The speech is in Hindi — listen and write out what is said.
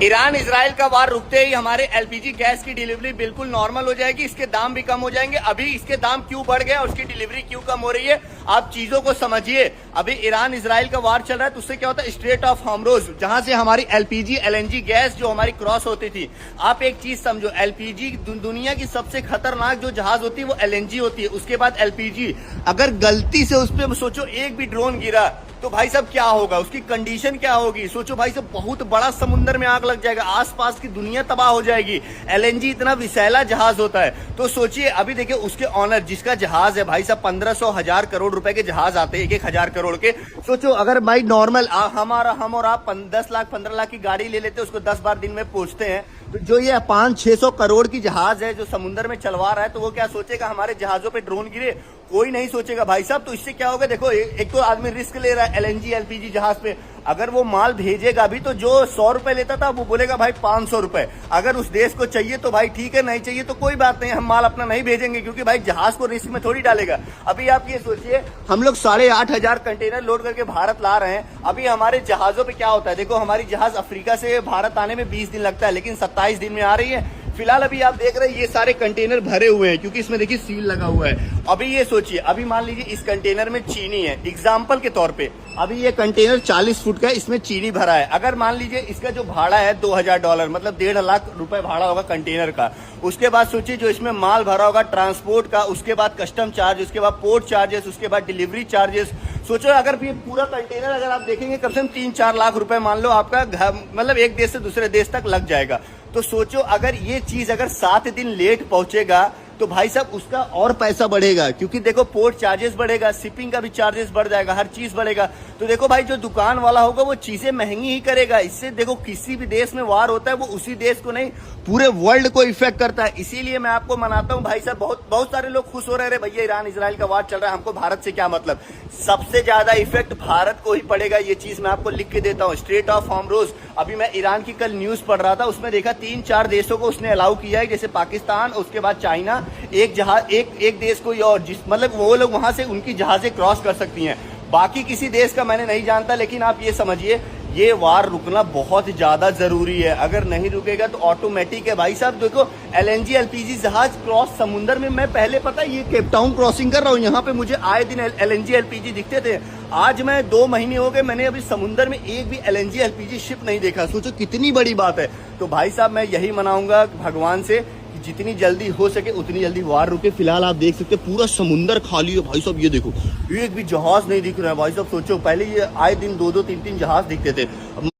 ईरान इजराइल का वार रुकते ही हमारे एलपीजी गैस की डिलीवरी बिल्कुल नॉर्मल हो जाएगी, इसके दाम भी कम हो जाएंगे। अभी इसके दाम क्यों बढ़ गए और उसकी डिलीवरी क्यों कम हो रही है, आप चीजों को समझिए। अभी ईरान इजराइल का वार चल रहा है तो उससे क्या होता है, स्ट्रेट ऑफ हॉर्मुज़ जहां से हमारी एलपीजी एलएनजी गैस जो हमारी क्रॉस होती थी। आप एक चीज समझो, एलपीजी दुनिया की सबसे खतरनाक जो जहाज होती है वो एलएनजी होती है, उसके बाद एलपीजी। अगर गलती से उस पर सोचो एक भी ड्रोन गिरा तो भाई साहब क्या होगा, उसकी कंडीशन क्या होगी। सोचो भाई साहब, बहुत बड़ा समुद्र में आग लग जाएगा, आसपास की दुनिया तबाह हो जाएगी। एलएनजी इतना विषैला जहाज होता है। तो सोचिए, अभी देखिए उसके ऑनर जिसका जहाज है भाई साहब 1500 करोड़ रुपए के जहाज आते हैं, 1000 करोड़ के। सोचो अगर भाई नॉर्मल हम और आप 10 लाख 15 लाख की गाड़ी ले लेते हैं, उसको 10-12 दिन में पहुंचते हैं, तो जो ये 500-600 करोड़ की जहाज है जो समुद्र में चलवा रहा है, तो वो क्या सोचेगा हमारे जहाजों पे ड्रोन गिरे, कोई नहीं सोचेगा भाई साहब। तो इससे क्या होगा, देखो एक तो आदमी रिस्क ले रहा है एलएनजी एलपीजी जहाज पे, अगर वो माल भेजेगा भी तो जो 100 रुपए लेता था वो बोलेगा भाई 500 रुपए। अगर उस देश को चाहिए तो भाई ठीक है, नहीं चाहिए तो कोई बात नहीं, हम माल अपना नहीं भेजेंगे, क्योंकि भाई जहाज को रिस्क में थोड़ी डालेगा। अभी आप ये सोचिए, हम लोग 8,500 कंटेनर लोड करके भारत ला रहे हैं। अभी हमारे जहाजों पे क्या होता है, देखो हमारी जहाज अफ्रीका से भारत आने में 20 दिन लगता है, लेकिन 27 दिन में आ रही है। फिलहाल अभी आप देख रहे हैं ये सारे कंटेनर भरे हुए हैं, क्योंकि इसमें देखिए सील लगा हुआ है। अभी ये सोचिए, अभी मान लीजिए इस कंटेनर में चीनी है, एग्जाम्पल के तौर पे अभी ये कंटेनर 40 फुट का है, इसमें चीनी भरा है। अगर मान लीजिए इसका जो भाड़ा है $2000, मतलब 1.5 लाख रुपए भाड़ा होगा कंटेनर का। उसके बाद सोचिए जो इसमें माल भरा होगा ट्रांसपोर्ट का, उसके बाद कस्टम चार्ज, उसके बाद पोर्ट चार्जेस, उसके बाद डिलीवरी चार्जेस। सोचो अगर ये पूरा कंटेनर अगर आप देखेंगे कम से कम 3-4 लाख रुपए मान लो आपका मतलब एक देश से दूसरे देश तक लग जाएगा। तो सोचो अगर ये चीज अगर 7 दिन लेट पहुंचेगा तो भाई साहब उसका और पैसा बढ़ेगा, क्योंकि देखो पोर्ट चार्जेस बढ़ेगा, शिपिंग का भी चार्जेस बढ़ जाएगा, हर चीज बढ़ेगा। तो देखो भाई जो दुकान वाला होगा वो चीजें महंगी ही करेगा। इससे देखो किसी भी देश में वार होता है वो उसी देश को नहीं पूरे वर्ल्ड को इफेक्ट करता है। इसीलिए मैं आपको मनाता हूँ भाई साहब, बहुत सारे लोग खुश हो रहे हैं, भैया ईरान इजराइल का वार चल रहा है, हमको भारत से क्या मतलब। सबसे ज्यादा इफेक्ट भारत को ही पड़ेगा, ये चीज मैं आपको लिख के देता हूँ। स्ट्रेट ऑफ हॉर्मुज़, अभी मैं ईरान की कल न्यूज पढ़ रहा था, उसमें देखा 3-4 देशों को उसने अलाउ किया है, जैसे पाकिस्तान, उसके बाद चाइना, एक देश कोई और, जिस मतलब वो लोग वहां से उनकी जहाजें क्रॉस कर सकती हैं। बाकी किसी देश का मैंने नहीं जानता, लेकिन आप ये समझिए ये वार रुकना बहुत ज्यादा जरूरी है। अगर नहीं रुकेगा तो ऑटोमेटिक है भाई साहब। देखो एलएनजी एलपीजी जहाज क्रॉस समुद्र में, मैं पहले पता ये केप टाउन क्रॉसिंग कर रहा हूँ, यहाँ पे मुझे आए दिन एलएनजी एलपीजी दिखते थे। आज मैं 2 महीने हो गए, मैंने अभी समुद्र में एक भी एलएनजी एलपीजी शिप नहीं देखा। सोचो कितनी बड़ी बात है। तो भाई साहब मैं यही मनाऊंगा भगवान से कि जितनी जल्दी हो सके उतनी जल्दी वार रुके। फिलहाल आप देख सकते हैं पूरा समुद्र खाली है भाई साहब, ये देखो एक भी जहाज नहीं दिख रहा है भाई साहब। सोचो पहले ये आए दिन 2-2 3-3 जहाज दिखते थे।